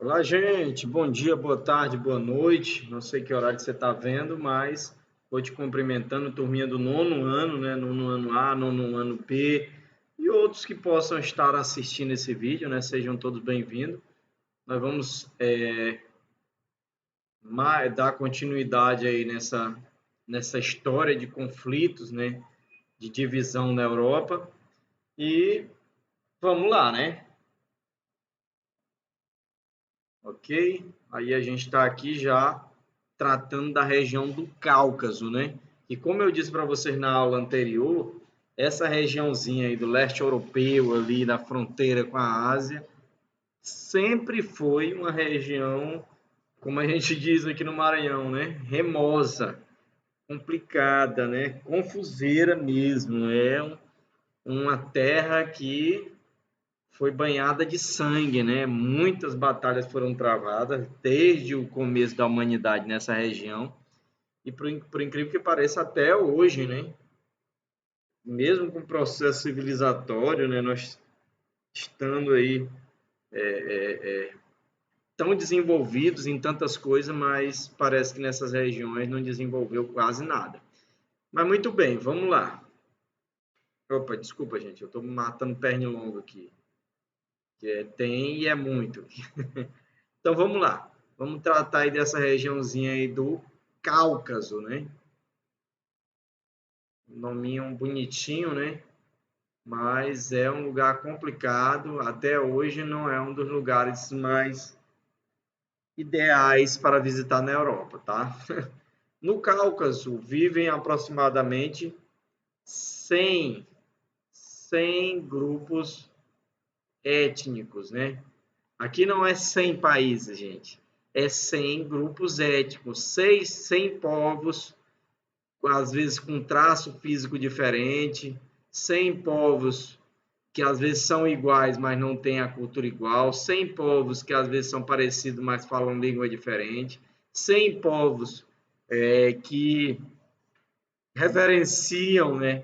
Olá, gente. Bom dia, boa tarde, boa noite. Não sei que horário você está vendo, mas vou te cumprimentando, turminha do nono ano, né? Nono ano A, nono ano B e outros que possam estar assistindo esse vídeo, né? Sejam todos bem-vindos. Nós vamos dar continuidade aí nessa história de conflitos, né? De divisão na Europa. E vamos lá, né? Ok? Aí a gente está aqui já tratando da região do Cáucaso, né? E como eu disse para vocês na aula anterior, essa regiãozinha aí do leste europeu, ali na fronteira com a Ásia, sempre foi uma região, como a gente diz aqui no Maranhão, né? Remosa, complicada, né? Confuseira mesmo. Uma terra que foi banhada de sangue, né? Muitas batalhas foram travadas desde o começo da humanidade nessa região. E por incrível que pareça, até hoje, né? Mesmo com o processo civilizatório, né? Nós estando aí tão desenvolvidos em tantas coisas, mas parece que nessas regiões não desenvolveu quase nada. Mas muito bem, vamos lá. Opa, desculpa, gente, eu estou matando pernilongo aqui. Tem e é muito. Então vamos lá. Vamos tratar aí dessa regiãozinha aí do Cáucaso, né? Nominho bonitinho, né? Mas é um lugar complicado. Até hoje não é um dos lugares mais ideais para visitar na Europa, tá? No Cáucaso vivem aproximadamente 100, 100 grupos étnicos, né? Aqui não é 100 países, gente. É 100 grupos étnicos, 100 povos, às vezes com traço físico diferente, 100 povos que às vezes são iguais, mas não têm a cultura igual, 100 povos que às vezes são parecidos, mas falam língua diferente, 100 povos que reverenciam, né,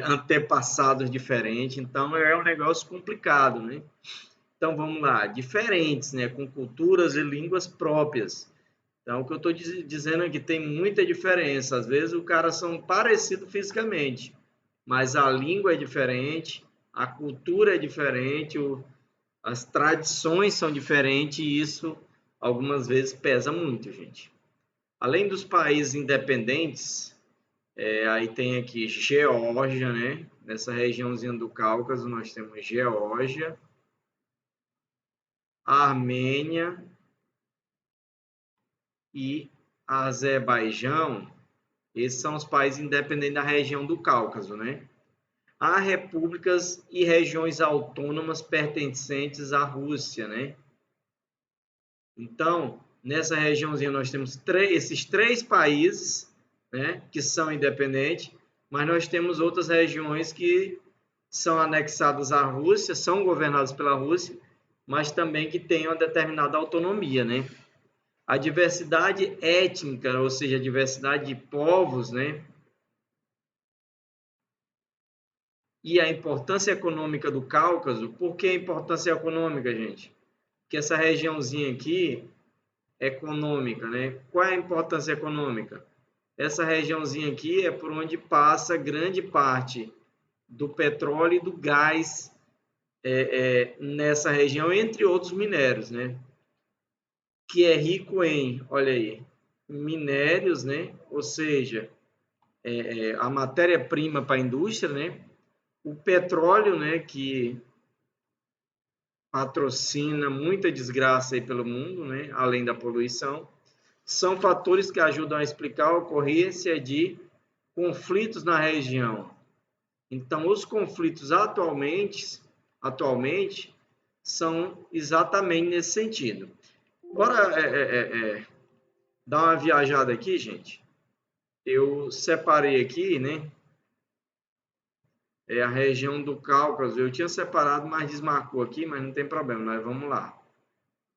antepassados diferentes. Então é um negócio complicado, né? Então vamos lá, diferentes, né, com culturas e línguas próprias. Então o que eu estou dizendo é que tem muita diferença. Às vezes o cara são parecidos fisicamente, mas a língua é diferente, a cultura é diferente, as tradições são diferentes e isso algumas vezes pesa muito, gente. Além dos países independentes, aí tem aqui Geórgia, né? Nessa regiãozinha do Cáucaso nós temos Geórgia, Armênia e Azerbaijão. Esses são os países independentes da região do Cáucaso, né? Há repúblicas e regiões autônomas pertencentes à Rússia, né? Então, nessa regiãozinha nós temos esses três países, né, que são independentes, mas nós temos outras regiões que são anexadas à Rússia, são governadas pela Rússia, mas também que têm uma determinada autonomia, né? A diversidade étnica, ou seja, a diversidade de povos, né? E a importância econômica do Cáucaso. Por que a importância econômica, gente? Porque essa regiãozinha aqui, econômica, né? Qual é a importância econômica? Essa regiãozinha aqui é por onde passa grande parte do petróleo e do gás nessa região, entre outros minérios, né? Que é rico em, olha aí, minérios, né? Ou seja, a matéria-prima para a indústria, né? O petróleo, né? Que patrocina muita desgraça aí pelo mundo, né? Além da poluição, são fatores que ajudam a explicar a ocorrência de conflitos na região. Então, os conflitos atualmente são exatamente nesse sentido. Bora dar uma viajada aqui, gente. Eu separei aqui, né? A região do Cáucaso. Eu tinha separado, mas desmarcou aqui, mas não tem problema. Nós vamos lá.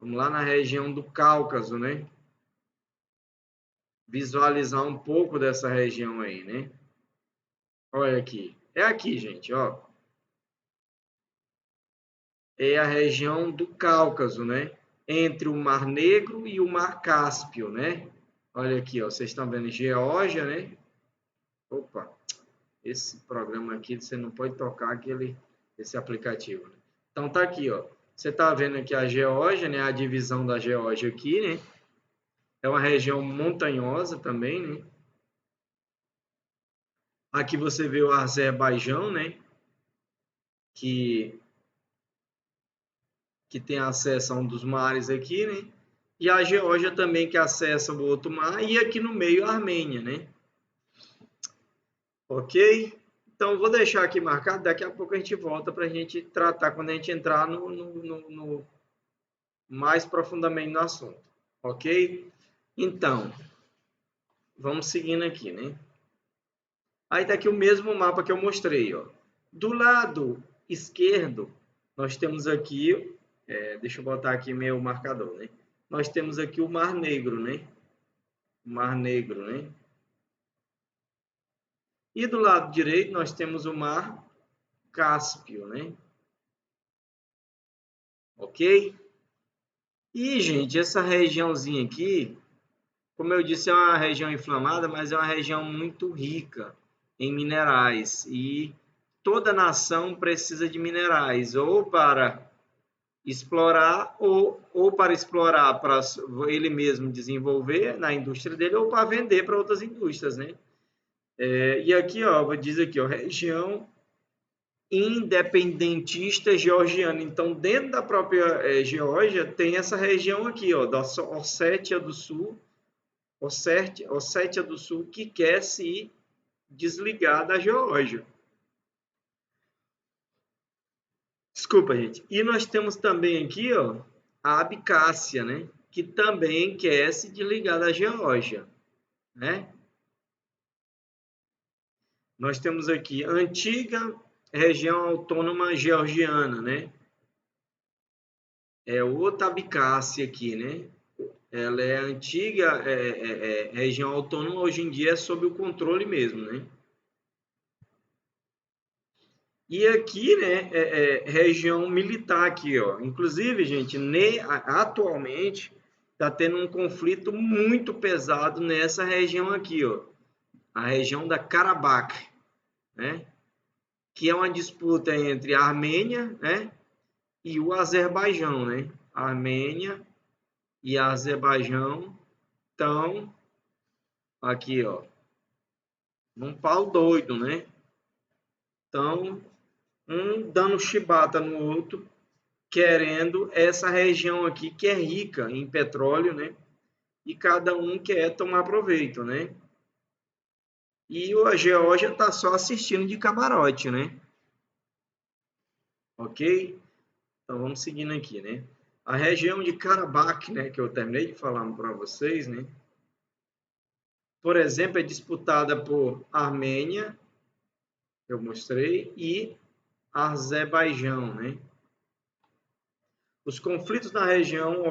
Vamos lá na região do Cáucaso, né? Visualizar um pouco dessa região aí, né? Olha aqui. É aqui, gente, ó. é a região do Cáucaso, né? Entre o Mar Negro e o Mar Cáspio, né? Olha aqui, ó, vocês estão vendo Geórgia, né? Opa, esse programa aqui você não pode tocar esse aplicativo, né? Então tá aqui, ó. Você tá vendo aqui a Geórgia, né? A divisão da Geórgia aqui, né? É uma região montanhosa também, né? Aqui você vê o Azerbaijão, né? Que tem acesso a um dos mares aqui, né? E a Geórgia também que acessa o outro mar e aqui no meio a Armênia, né? Ok? Então vou deixar aqui marcado, daqui a pouco a gente volta para a gente tratar quando a gente entrar no mais profundamente no assunto. Ok? Então, vamos seguindo aqui, né? Aí tá aqui o mesmo mapa que eu mostrei, ó. Do lado esquerdo, nós temos aqui, deixa eu botar aqui meu marcador, né? Nós temos aqui o Mar Negro, né? O Mar Negro, né? E do lado direito nós temos o Mar Cáspio, né? Ok? E, gente, essa regiãozinha aqui, como eu disse, é uma região inflamada, mas é uma região muito rica em minerais. E toda nação precisa de minerais, ou para explorar, ou para explorar, para ele mesmo desenvolver na indústria dele, ou para vender para outras indústrias, né? E aqui, ó, diz aqui, ó, região independentista georgiana. Então, dentro da própria Geórgia, tem essa região aqui, ó, da Ossétia do Sul, Ossétia do Sul, que quer se desligar da Geórgia. Desculpa, gente. E nós temos também aqui, ó, a Abcásia, né, que também quer se desligar da Geórgia, né? Nós temos aqui a antiga região autônoma georgiana, né? É outra Abcásia aqui, né? Ela é a antiga região autônoma, hoje em dia é sob o controle mesmo, né? E aqui, né, região militar aqui, ó. Inclusive, gente, atualmente está tendo um conflito muito pesado nessa região aqui, ó. A região da Karabakh, né? Que é uma disputa entre a Armênia, né, e o Azerbaijão, né? A Armênia e a Azerbaijão estão aqui, ó, num pau doido, né? Então, um dando chibata no outro, querendo essa região aqui que é rica em petróleo, né? E cada um quer tomar proveito, né? E a Geórgia está só assistindo de camarote, né? Ok? Então vamos seguindo aqui, né? A região de Karabakh, né, que eu terminei de falar para vocês, né? Por exemplo, é disputada por Armênia, eu mostrei, e Azerbaijão, né? Os conflitos na região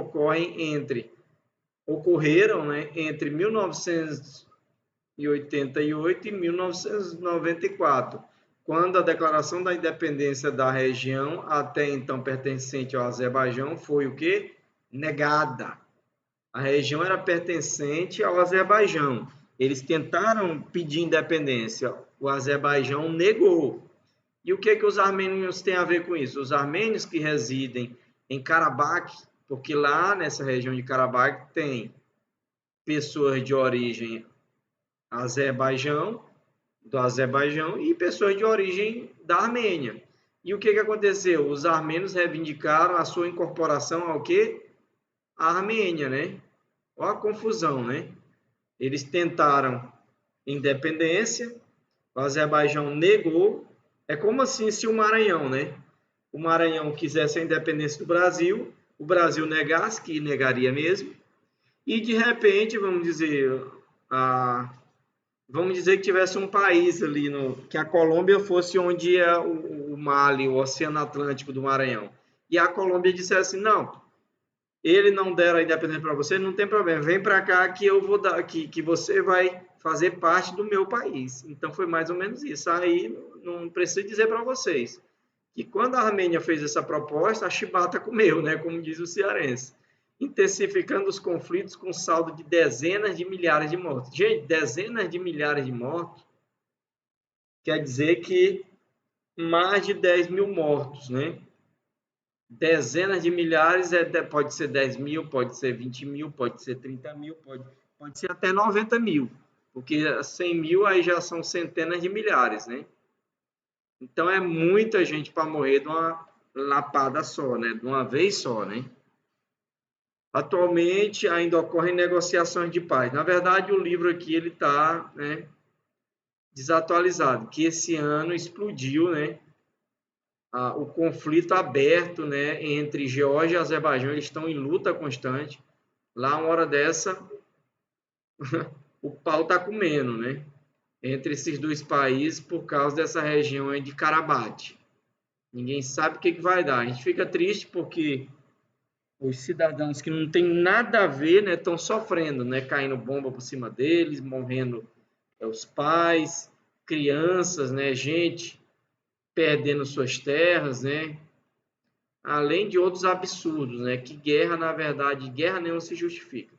ocorreram, né, entre 1988 e 1994, quando a declaração da independência da região, até então pertencente ao Azerbaijão, foi o quê? Negada. A região era pertencente ao Azerbaijão. Eles tentaram pedir independência, o Azerbaijão negou. E o que os armênios têm a ver com isso? Os armênios que residem em Karabakh, porque lá nessa região de Karabakh tem pessoas de origem do Azerbaijão e pessoas de origem da Armênia. E o que aconteceu? Os armênios reivindicaram a sua incorporação ao quê? A Armênia, né? Olha a confusão, né? Eles tentaram independência, o Azerbaijão negou. É como assim se o Maranhão, né? O Maranhão quisesse a independência do Brasil, o Brasil negasse, que negaria mesmo, e de repente, vamos dizer que tivesse um país ali, que a Colômbia fosse onde é o Mali, o Oceano Atlântico do Maranhão. E a Colômbia dissesse assim, não, ele não der a independência para você, não tem problema, vem para cá que eu vou dar, que você vai fazer parte do meu país. Então foi mais ou menos isso. Aí não preciso dizer para vocês que quando a Armênia fez essa proposta, a chibata comeu, né, como diz o cearense, intensificando os conflitos com saldo de dezenas de milhares de mortos. Gente, dezenas de milhares de mortos quer dizer que mais de 10 mil mortos, né? Dezenas de milhares pode ser 10 mil, pode ser 20 mil, pode ser 30 mil, pode ser até 90 mil, porque 100 mil aí já são centenas de milhares, né? Então é muita gente para morrer de uma lapada só, né? De uma vez só, né? Atualmente ainda ocorrem negociações de paz. Na verdade, o livro aqui ele está, né, desatualizado, que esse ano explodiu, né? O conflito aberto, né, entre Geórgia e Azerbaijão, eles estão em luta constante. Lá, uma hora dessa, o pau está comendo, né? Entre esses dois países por causa dessa região aí de Karabakh. Ninguém sabe o que vai dar. A gente fica triste porque os cidadãos que não tem nada a ver, né, estão sofrendo, né, caindo bomba por cima deles, morrendo os pais, crianças, né, gente perdendo suas terras, né, além de outros absurdos, né, que guerra, na verdade, guerra nenhuma se justifica.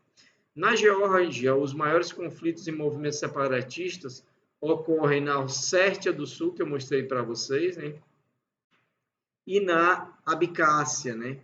Na Geórgia, os maiores conflitos e movimentos separatistas ocorrem na Ossétia do Sul, que eu mostrei para vocês, né, e na Abcásia, né.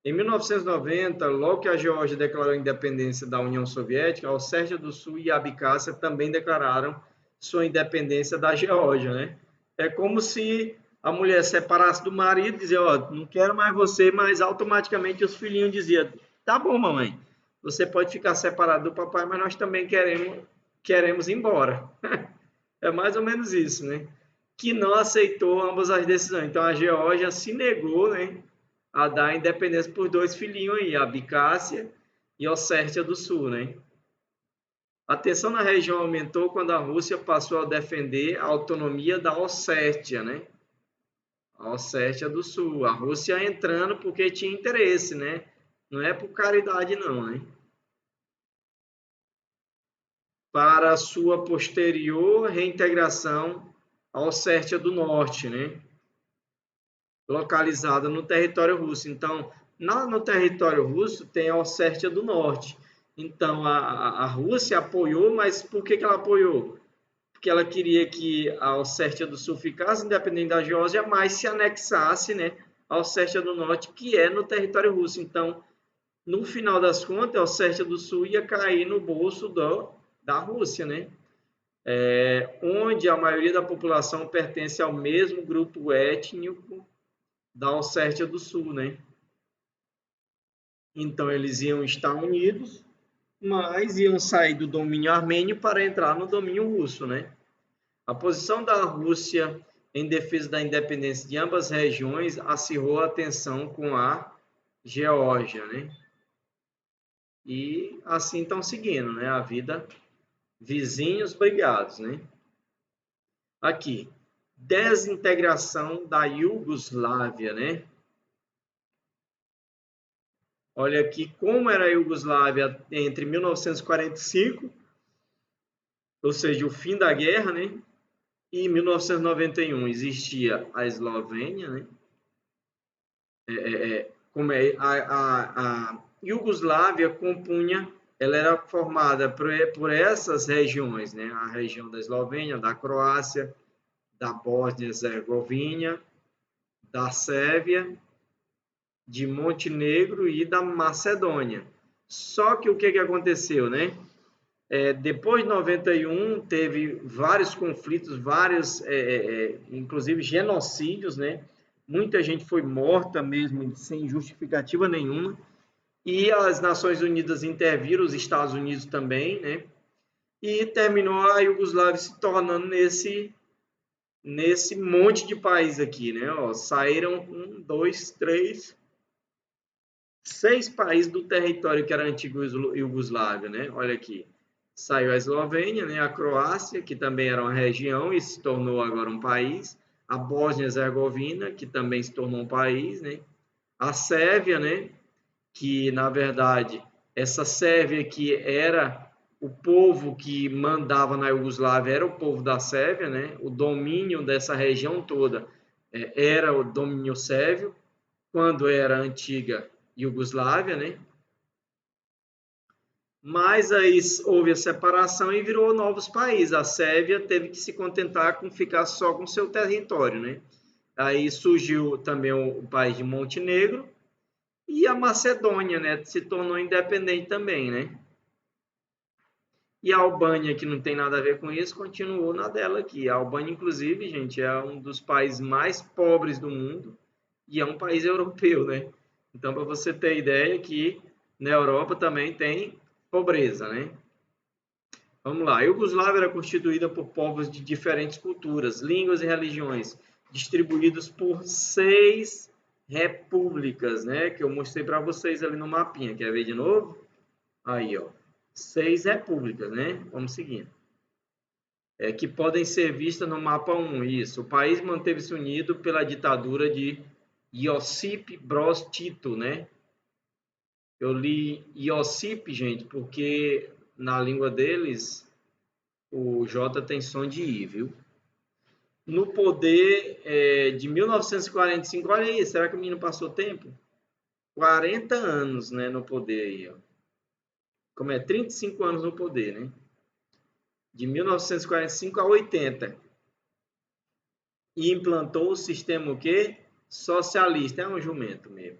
Em 1990, logo que a Geórgia declarou a independência da União Soviética, a Ossétia do Sul e a Abcásia também declararam sua independência da Geórgia, né? É como se a mulher separasse do marido e dizia, ó, não quero mais você, mas automaticamente os filhinhos diziam, tá bom, mamãe, você pode ficar separado do papai, mas nós também queremos ir embora. É mais ou menos isso, né? Que não aceitou ambas as decisões. Então a Geórgia se negou, né, a dar independência por dois filhinhos aí, a Abcásia e a Ossétia do Sul, né? A tensão na região aumentou quando a Rússia passou a defender a autonomia da Ossétia, né? A Ossétia do Sul. A Rússia entrando porque tinha interesse, né? Não é por caridade não, né? Para sua posterior reintegração à Ossétia do Norte, né? Localizada no território russo. Então, no território russo tem a Ossétia do Norte. Então, a Rússia apoiou, mas por que ela apoiou? Porque ela queria que a Ossétia do Sul ficasse independente da Geórgia, mas se anexasse, né, a Ossétia do Norte, que é no território russo. Então, no final das contas, a Ossétia do Sul ia cair no bolso da Rússia, né? Onde a maioria da população pertence ao mesmo grupo étnico da Ossétia do Sul, né? Então eles iam estar unidos, mas iam sair do domínio armênio para entrar no domínio russo, né? A posição da Rússia em defesa da independência de ambas as regiões acirrou a tensão com a Geórgia, né? E assim estão seguindo, né? A vida, vizinhos brigados, né? Aqui, desintegração da Iugoslávia, né? Olha aqui como era a Iugoslávia entre 1945, ou seja, o fim da guerra, né? E 1991 existia a Eslovênia, né? A Iugoslávia compunha, ela era formada por essas regiões, né? A região da Eslovênia, da Croácia, da Bósnia e Herzegovina, da Sérvia, de Montenegro e da Macedônia. Só que o que aconteceu, né? Depois de 91, teve vários conflitos, inclusive genocídios, né? Muita gente foi morta mesmo, sem justificativa nenhuma. E as Nações Unidas interviram, os Estados Unidos também, né? E terminou a Iugoslávia se tornando nesse monte de país aqui, né? Ó, saíram 6 países do território que era a antiga Iugoslávia, né? Olha aqui. Saiu a Eslovênia, né? A Croácia, que também era uma região e se tornou agora um país. A Bósnia e Herzegovina, que também se tornou um país, né? A Sérvia, né? Que, na verdade, essa Sérvia que era o povo que mandava na Iugoslávia, era o povo da Sérvia, né? O domínio dessa região toda era o domínio sérvio, quando era a antiga Iugoslávia, né? Mas aí houve a separação e virou novos países. A Sérvia teve que se contentar com ficar só com seu território, né? Aí surgiu também o país de Montenegro e a Macedônia, né? Se tornou independente também, né? E a Albânia, que não tem nada a ver com isso, continuou na dela aqui. A Albânia, inclusive, gente, é um dos países mais pobres do mundo e é um país europeu, né? Então, para você ter ideia que na Europa também tem pobreza, né? Vamos lá. A Iugoslávia era constituída por povos de diferentes culturas, línguas e religiões, distribuídos por 6 repúblicas, né? Que eu mostrei para vocês ali no mapinha. Quer ver de novo? Aí, ó. 6 repúblicas, né? Vamos seguindo. Que podem ser vistas no mapa 1. Isso. O país manteve-se unido pela ditadura de Josip Broz Tito, né? Eu li Josip, gente, porque na língua deles o J tem som de I, viu? No poder de 1945, olha aí, será que o menino passou tempo? 40 anos, né, no poder aí, ó. Como é? 35 anos no poder, né? De 1945 a 80. E implantou o sistema o quê? Socialista. É um jumento mesmo.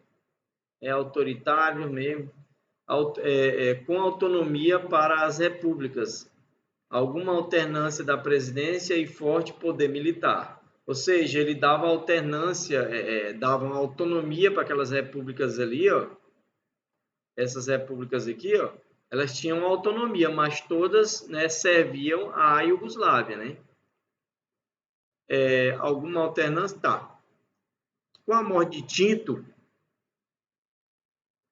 É autoritário mesmo. Com autonomia para as repúblicas. Alguma alternância da presidência e forte poder militar. Ou seja, ele dava alternância, dava uma autonomia para aquelas repúblicas ali, ó. Essas repúblicas aqui, ó, elas tinham autonomia, mas todas, né, serviam à Iugoslávia, né? Alguma alternância? Tá. Com a morte de Tito,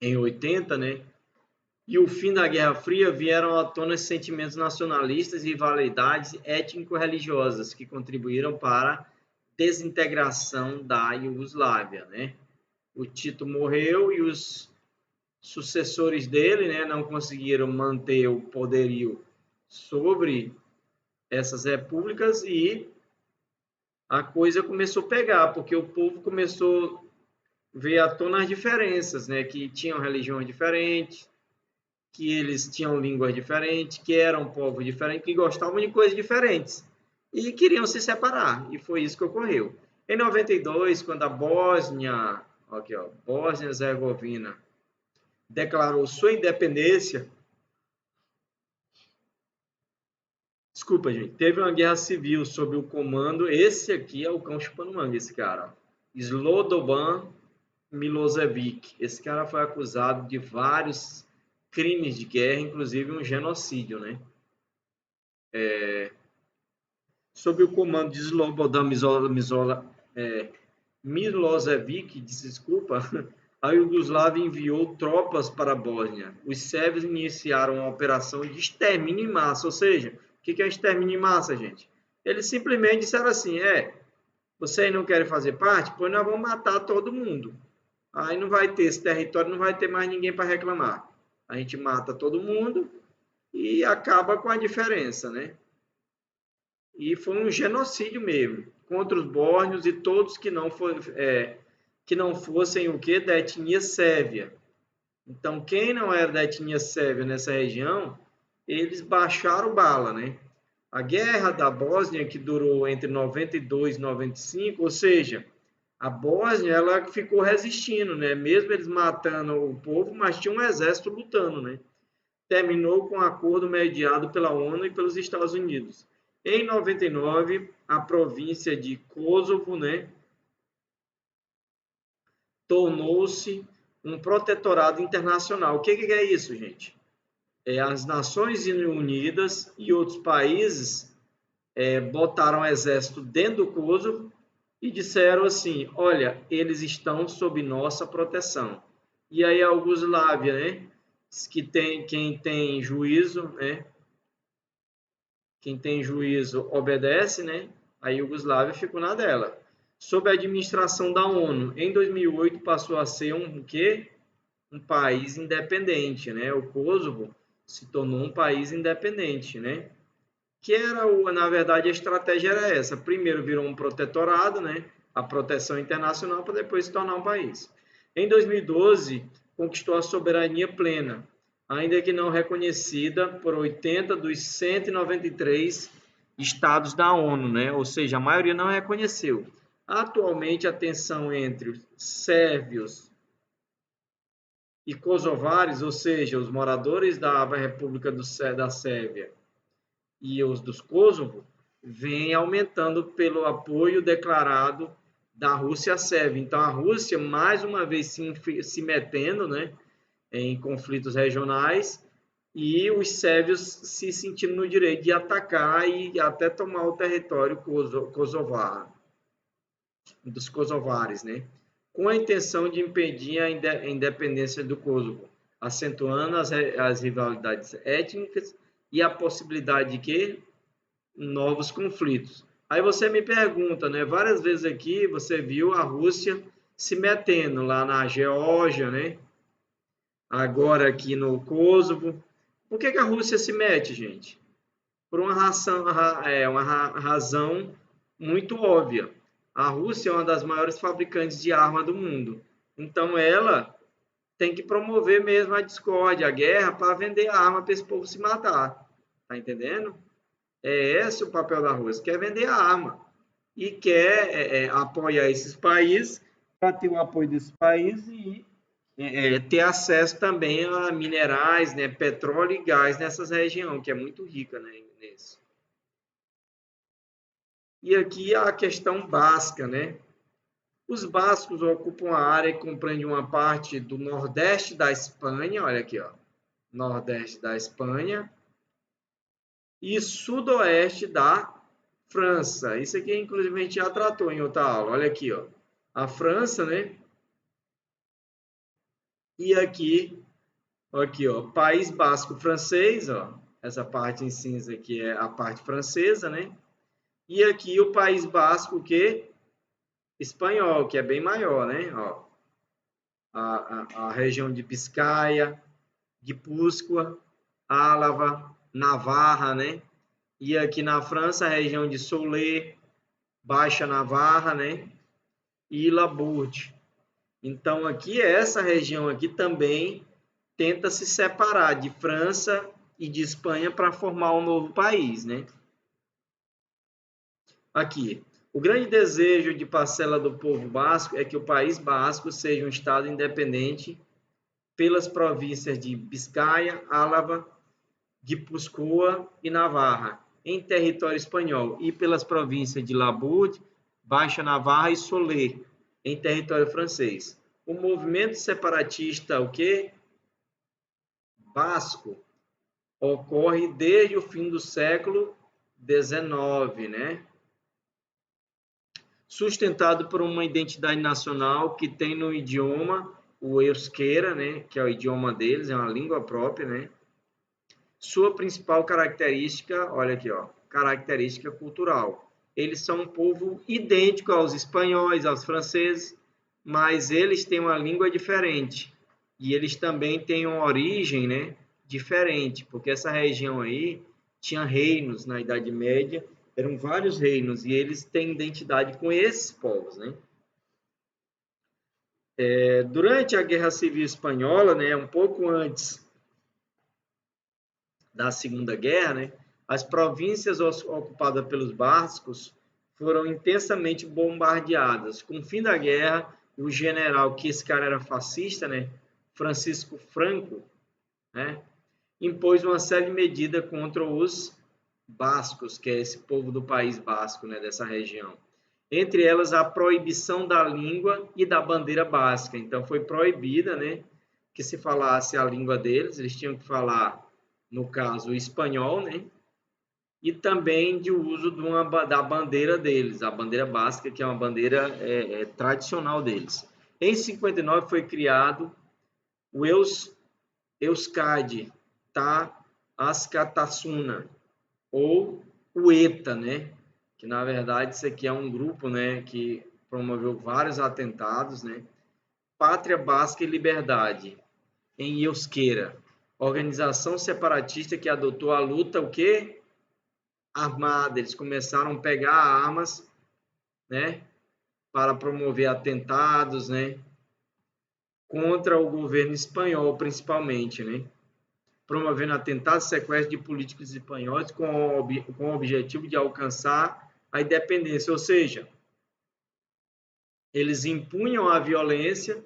em 80, né? E o fim da Guerra Fria vieram à tona sentimentos nacionalistas e rivalidades étnico-religiosas que contribuíram para a desintegração da Iugoslávia, né? O Tito morreu e os sucessores dele, né, não conseguiram manter o poderio sobre essas repúblicas e a coisa começou a pegar, porque o povo começou a ver à tona as diferenças, né, que tinham religiões diferentes, que eles tinham línguas diferentes, que eram povos diferentes, que gostavam de coisas diferentes e queriam se separar. E foi isso que ocorreu. Em 92, quando a Bósnia, aqui, ó, Bósnia-Herzegovina declarou sua independência, desculpa, gente, teve uma guerra civil sob o comando, esse aqui é o cão chupando manga, esse cara, Slobodan Milosevic. Esse cara foi acusado de vários crimes de guerra, inclusive um genocídio, né? Sob o comando de Slobodan Milosevic, desculpa, a Iugoslávia enviou tropas para a Bósnia. Os sérvios iniciaram uma operação de extermínio em massa, ou seja, o que é extermínio em massa, gente? Eles simplesmente disseram assim, vocês não querem fazer parte? Pois nós vamos matar todo mundo. Aí não vai ter esse território, não vai ter mais ninguém para reclamar. A gente mata todo mundo e acaba com a diferença, né? E foi um genocídio mesmo, contra os bósnios e todos que não fossem o que? Da etnia sérvia. Então, quem não era da etnia sérvia nessa região, eles baixaram bala, né? A guerra da Bósnia, que durou entre 92 e 95, ou seja, a Bósnia ela ficou resistindo, né? Mesmo eles matando o povo, mas tinha um exército lutando, né? Terminou com um acordo mediado pela ONU e pelos Estados Unidos. Em 99, a província de Kosovo, né, tornou-se um protetorado internacional. O que é isso, gente? As Nações Unidas e outros países botaram o exército dentro do Kosovo e disseram assim, olha, eles estão sob nossa proteção. E aí a Iugoslávia, né, quem tem juízo, né, quem tem juízo obedece, né? A Iugoslávia ficou na dela. Sob a administração da ONU, em 2008 passou a ser um quê? Um país independente, né? O Kosovo se tornou um país independente, né? Que era na verdade a estratégia era essa. Primeiro virou um protetorado, né? a proteção internacional para depois se tornar um país. Em 2012, conquistou a soberania plena, ainda que não reconhecida por 80 dos 193 estados da ONU, né? Ou seja, a maioria não reconheceu. Atualmente, a tensão entre os sérvios e kosovares, ou seja, os moradores da República da Sérvia e os dos Kosovo, vem aumentando pelo apoio declarado da Rússia à Sérvia. Então, a Rússia, mais uma vez, se metendo, né, em conflitos regionais, e os sérvios se sentindo no direito de atacar e até tomar o território kosovar, dos kosovares, né, com a intenção de impedir a independência do Kosovo, acentuando as rivalidades étnicas e a possibilidade de que novos conflitos. Aí você me pergunta, né? Várias vezes aqui você viu a Rússia se metendo lá na Geórgia, né? Agora aqui no Kosovo. Por que a Rússia se mete, gente? Por uma razão muito óbvia. A Rússia é uma das maiores fabricantes de arma do mundo. Então ela tem que promover mesmo a discórdia, a guerra, para vender arma para esse povo se matar. Tá entendendo? É esse o papel da Rússia, quer vender a arma e quer apoiar esses países, para ter o apoio desses países e ter acesso também a minerais, né, petróleo e gás nessas regiões, que é muito rica, né, nisso. E aqui a questão basca, né? Os bascos ocupam a área que compreende uma parte do nordeste da Espanha, olha aqui, ó, nordeste da Espanha, e sudoeste da França. Isso aqui, inclusive, a gente já tratou em outra aula. Olha aqui, ó. A França, né? E aqui, ó, País Basco francês, ó. Essa parte em cinza aqui é a parte francesa, né? E aqui o País Basco, que espanhol, que é bem maior, né? Ó, a região de Biscaia, Guipúzcoa, Álava, Navarra, né? E aqui na França, a região de Soleil, Baixa Navarra, né? E Labourd. Então, aqui, essa região aqui também tenta se separar de França e de Espanha para formar um novo país, né? Aqui, o grande desejo de parcela do povo basco é que o País Basco seja um estado independente pelas províncias de Biscaia, Álava, Guipúzcoa e Navarra, em território espanhol, e pelas províncias de Labourd, Baixa Navarra e Soleil, em território francês. O movimento separatista, o quê? Basco, ocorre desde o fim do século XIX, né? Sustentado por uma identidade nacional que tem no idioma o euskera, né? Que é o idioma deles, é uma língua própria, né? Sua principal característica, olha aqui, ó, característica cultural. Eles são um povo idêntico aos espanhóis, aos franceses, mas eles têm uma língua diferente. E eles também têm uma origem, né, diferente, porque essa região aí tinha reinos na Idade Média, eram vários reinos, e eles têm identidade com esses povos, né? Durante a Guerra Civil Espanhola, né, um pouco antes da Segunda Guerra, né, as províncias ocupadas pelos bascos foram intensamente bombardeadas. Com o fim da guerra, o general, que esse cara era fascista, né, Francisco Franco, né, impôs uma série de medidas contra os bascos, que é esse povo do País Basco, né, dessa região. Entre elas, a proibição da língua e da bandeira basca. Então, foi proibida, né, que se falasse a língua deles, eles tinham que falar, no caso, o espanhol, né, e também de uso da bandeira deles, a bandeira basca, que é uma bandeira tradicional deles. Em 59 foi criado o Euskadi Askatasuna, ou o ETA, né? Que na verdade isso aqui é um grupo, né, que promoveu vários atentados, né? Pátria Basca e Liberdade, em Euskera, organização separatista que adotou a luta, o quê? Armada. Eles começaram a pegar armas, né? para promover atentados, né, contra o governo espanhol, principalmente, né, promovendo atentados e sequestros de políticos espanhóis com o objetivo de alcançar a independência, ou seja, eles impunham a violência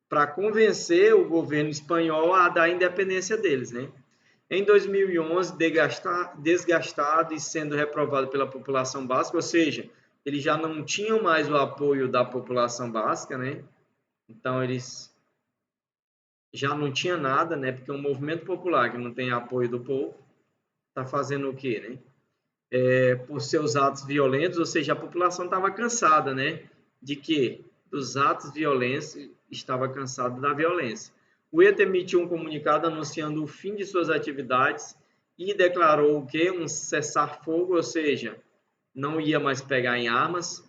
para convencer o governo espanhol a dar a independência deles, né? Em 2011, desgastado e sendo reprovado pela população basca, ou seja, eles já não tinham mais o apoio da população basca, né? Então, eles já não tinham nada, né? Porque um movimento popular que não tem apoio do povo está fazendo o quê, né? Por seus atos violentos, ou seja, a população estava cansada, né? De quê? Dos atos violentos, estava cansado da violência. O ETA emitiu um comunicado anunciando o fim de suas atividades e declarou o quê? Um cessar-fogo, ou seja, não ia mais pegar em armas,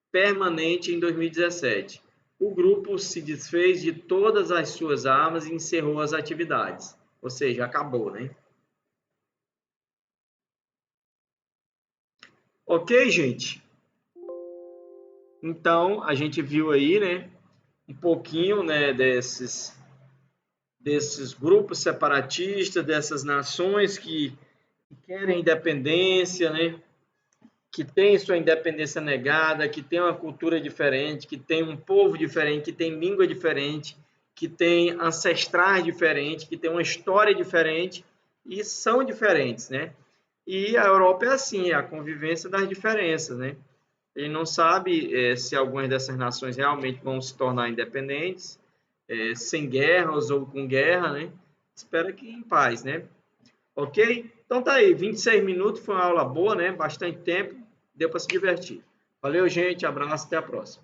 permanente em 2017. O grupo se desfez de todas as suas armas e encerrou as atividades, ou seja, acabou, né? Ok, gente? Então, a gente viu aí, né, um pouquinho, né, desses grupos separatistas, dessas nações que querem independência, né, que têm sua independência negada, que têm uma cultura diferente, que têm um povo diferente, que têm língua diferente, que têm ancestrais diferentes, que têm uma história diferente e são diferentes, né? E a Europa é assim, é a convivência das diferenças, né? Ele não sabe se algumas dessas nações realmente vão se tornar independentes, sem guerras ou com guerra, né? Espera que em paz, né? Ok? Então tá aí, 26 minutos, foi uma aula boa, né? Bastante tempo, deu para se divertir. Valeu, gente, abraço, até a próxima.